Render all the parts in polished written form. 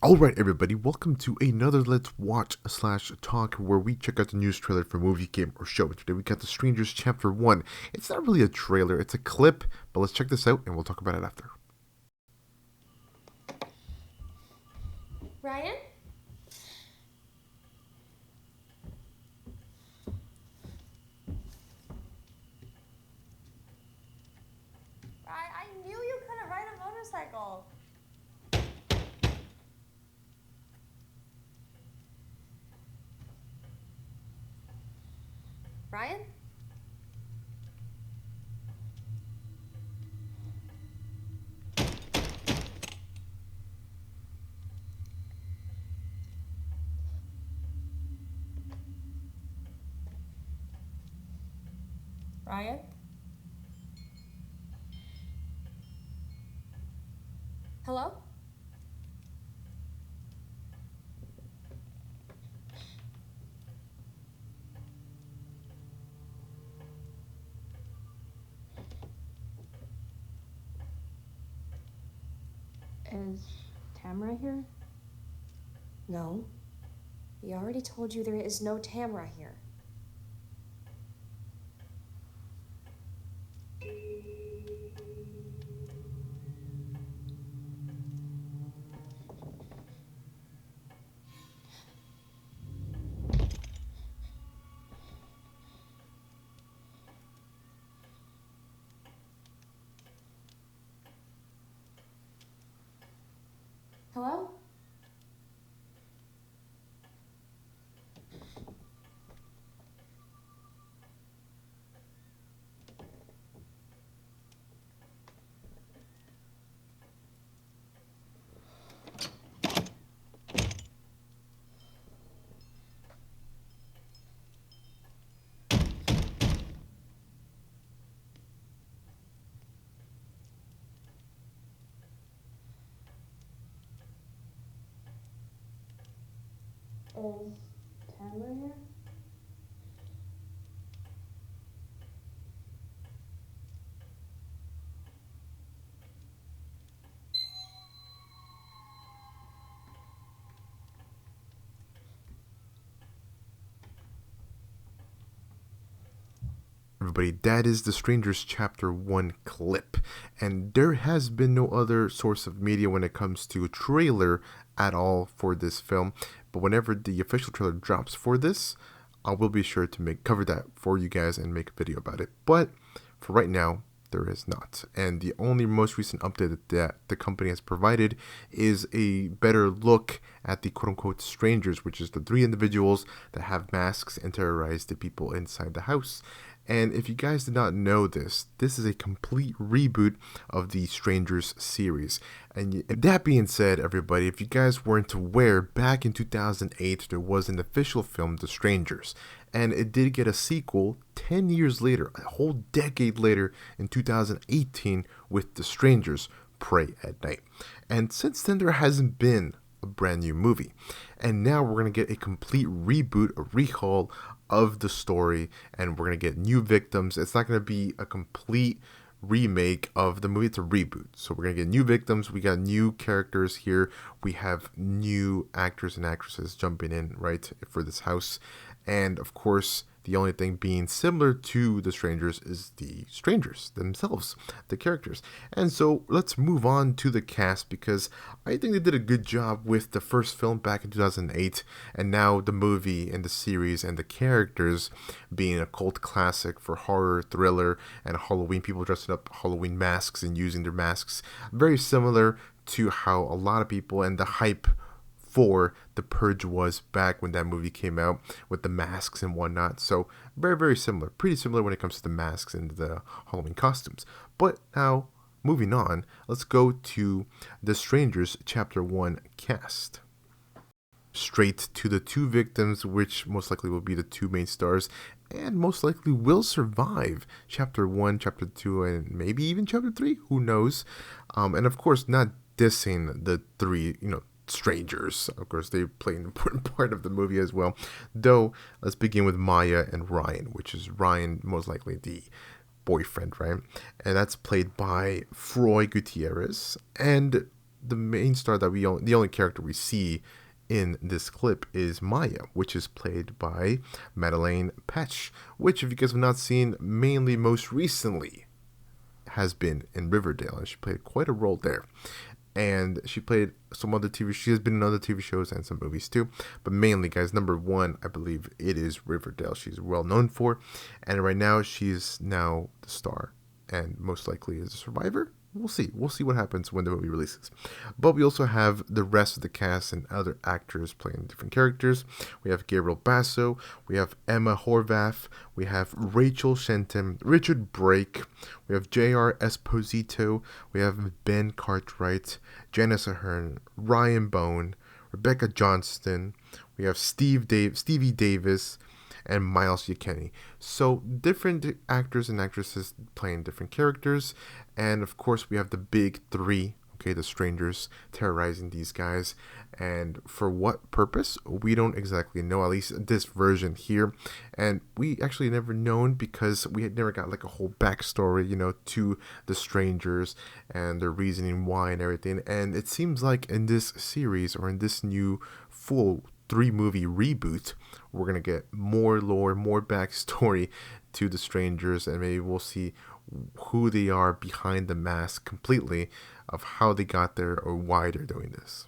Alright everybody, welcome to another Let's Watch / Talk where we check out the news trailer for movie, game, or show. Today we got The Strangers Chapter 1. It's not really a trailer, it's a clip, but let's check this out and we'll talk about it after. Ryan? I knew you couldn't ride a motorcycle. Ryan? Ryan? Hello? Is Tamara here? No. We already told you there is no Tamara here. Hello? Is Tamara here? Everybody, that is The Strangers Chapter 1 clip, and there has been no other source of media when it comes to a trailer at all for this film, but whenever the official trailer drops for this, I will be sure to cover that for you guys and make a video about it, but for right now, there is not. And the only most recent update that the company has provided is a better look at the quote-unquote strangers, which is the 3 individuals that have masks and terrorize the people inside the house. And if you guys did not know this, this is a complete reboot of the Strangers series. And that being said, everybody, if you guys weren't aware, back in 2008, there was an official film, The Strangers. And it did get a sequel 10 years later, a whole decade later, in 2018, with The Strangers, Pray at Night. And since then, there hasn't been a brand new movie. And now we're going to get a complete reboot, a rehaul of the story, and we're going to get new victims. It's not going to be a complete remake of the movie, it's a reboot. So we're going to get new victims, we got new characters here, we have new actors and actresses jumping in, right, for this house. And of course, the only thing being similar to the strangers is the strangers themselves, the characters. And so let's move on to the cast, because I think they did a good job with the first film back in 2008, and now the movie and the series and the characters being a cult classic for horror, thriller, and Halloween, people dressing up Halloween masks and using their masks. Very similar to how a lot of people and the hype for The Purge was back when that movie came out with the masks and whatnot. So very, very similar. Pretty similar when it comes to the masks and the Halloween costumes. But now, moving on, let's go to The Strangers Chapter 1 cast. Straight to the 2 victims, which most likely will be the 2 main stars, and most likely will survive Chapter 1, Chapter 2, and maybe even Chapter 3, who knows. And of course, not dissing the 3, strangers. Of course, they play an important part of the movie as well. Though, let's begin with Maya and Ryan, which is Ryan, most likely the boyfriend, right? And that's played by Froy Gutierrez. And the main star that the only character we see in this clip is Maya, which is played by Madeleine Petsch, which, if you guys have not seen, mainly most recently has been in Riverdale, and she played quite a role there. And she played some other she has been in other TV shows and some movies too. But mainly, guys, number one, I believe it is Riverdale. She's well known for. And right now, she's now the star. And most likely is a survivor. We'll see. We'll see what happens when the movie releases. But we also have the rest of the cast and other actors playing different characters. We have Gabriel Basso. We have Emma Horvath. We have Rachel Shenton, Richard Brake. We have J.R. Esposito. We have Ben Cartwright, Janice Ahern, Ryan Bone, Rebecca Johnston. We have Stevie Davis, and Miles Yekeni. So different actors and actresses playing different characters. And of course we have the big three, okay, the strangers terrorizing these guys. And for what purpose? We don't exactly know, at least this version here. And we actually never known because we had never got like a whole backstory, to the strangers and their reasoning why and everything. And it seems like in this series, or in this new full 3-movie reboot, we're gonna get more lore, more backstory to the strangers, and maybe we'll see who they are behind the mask completely, of how they got there or why they're doing this.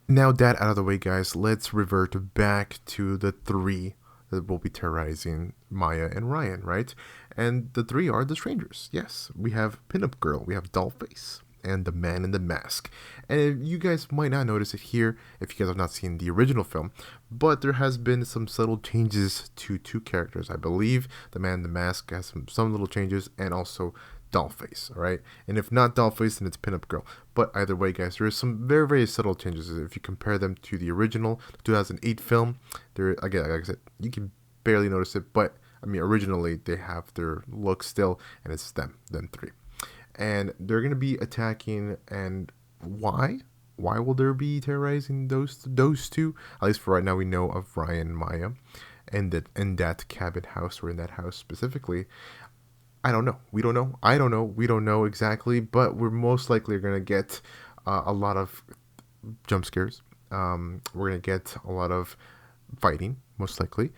Now that out of the way, guys, let's revert back to the three that will be terrorizing Maya and Ryan, right? And the three are the strangers. Yes, we have Pinup Girl, we have Dollface, and the Man in the Mask. And you guys might not notice it here if you guys have not seen the original film, but there has been some subtle changes to two characters. I believe the Man in the Mask has some little changes, and also Dollface, all right? And if not Dollface, then it's Pinup Girl. But either way, guys, there is some very, very subtle changes. If you compare them to the original 2008 film, there, again, like I said, you can barely notice it, but I mean, originally they have their look still, and it's them three. And they're going to be attacking, and why? Why will there be terrorizing those two? At least for right now, we know of Ryan and Maya, and that in that cabin house, or in that house specifically. I don't know. We don't know. I don't know. We don't know exactly, but we're most likely going to get a lot of jump scares. We're going to get a lot of fighting, most likely.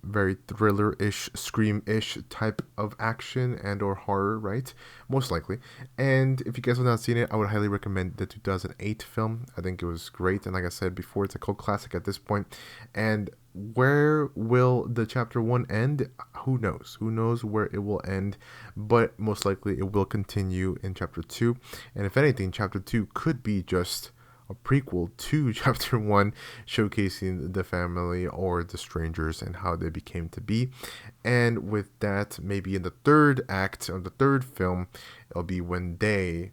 Very thriller-ish, scream-ish type of action and or horror, right? Most likely. And if you guys have not seen it, I would highly recommend the 2008 film. I think it was great. And like I said before, it's a cult classic at this point. And where will the chapter 1 end? Who knows? Who knows where it will end? But most likely it will continue in chapter 2. And if anything, chapter 2 could be just a prequel to chapter 1, showcasing the family or the strangers and how they became to be. And with that, maybe in the third act of the third film, it'll be when they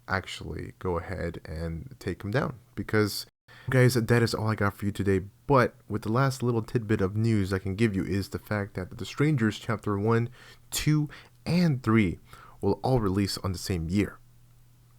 actually go ahead and take him down. Because, guys, that is all I got for you today. But with the last little tidbit of news I can give you is the fact that the Strangers chapter 1, 2, and 3 will all release on the same year.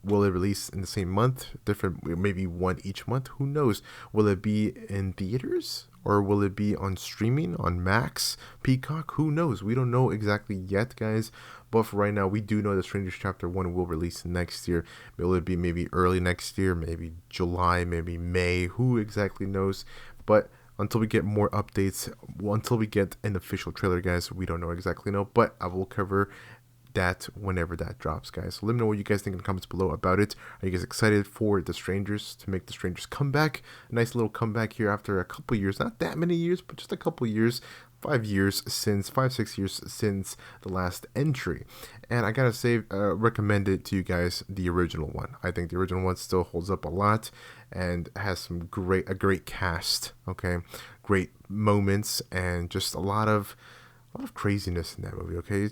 Will it release in the same month? Different, maybe one each month? Who knows? Will it be in theaters? Or will it be on streaming, on Max, Peacock? Who knows? We don't know exactly yet, guys. But for right now, we do know the Strangers Chapter 1 will release next year. Will it be maybe early next year? Maybe July, maybe May? Who exactly knows? But until we get more updates, until we get an official trailer, guys, we don't know exactly But I will cover that whenever that drops, guys. So let me know what you guys think in the comments below about it. Are you guys excited for the Strangers to make the Strangers come back? A nice little comeback here after a couple years, not that many years, but just a couple years. 6 years since the last entry. And I gotta say, recommend it to you guys, the original one. I think the original one still holds up a lot and has a great cast, okay, great moments, and just a lot of craziness in that movie, okay.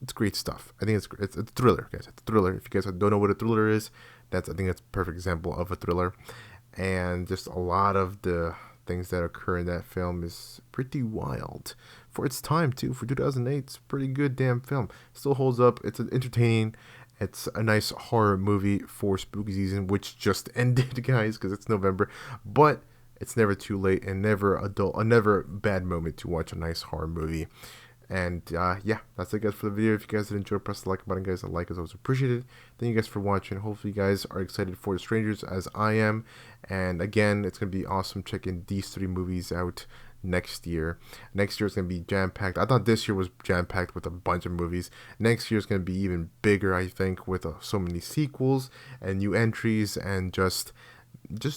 It's great stuff. I think it's a thriller, guys. It's a thriller. If you guys don't know what a thriller is, I think that's a perfect example of a thriller. And just a lot of the things that occur in that film is pretty wild for its time too. For 2008, it's a pretty good damn film. Still holds up. It's entertaining. It's a nice horror movie for spooky season, which just ended, guys, because it's November. But it's never too late, and never a never bad moment to watch a nice horror movie. And yeah, that's it, guys, for the video. If you guys did enjoy, press the like button, guys. A like is always appreciated. Thank you guys for watching. Hopefully you guys are excited for The Strangers as I am. And again, it's going to be awesome checking these 3 movies out next year. Next year is going to be jam-packed. I thought this year was jam-packed with a bunch of movies. Next year is going to be even bigger, I think, with so many sequels and new entries and just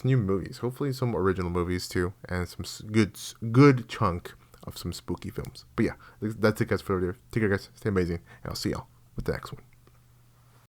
new movies. Hopefully some original movies too, and some good chunk of some spooky films. But yeah, that's it, guys, for the video. Take care, guys. Stay amazing, and I'll see y'all with the next one.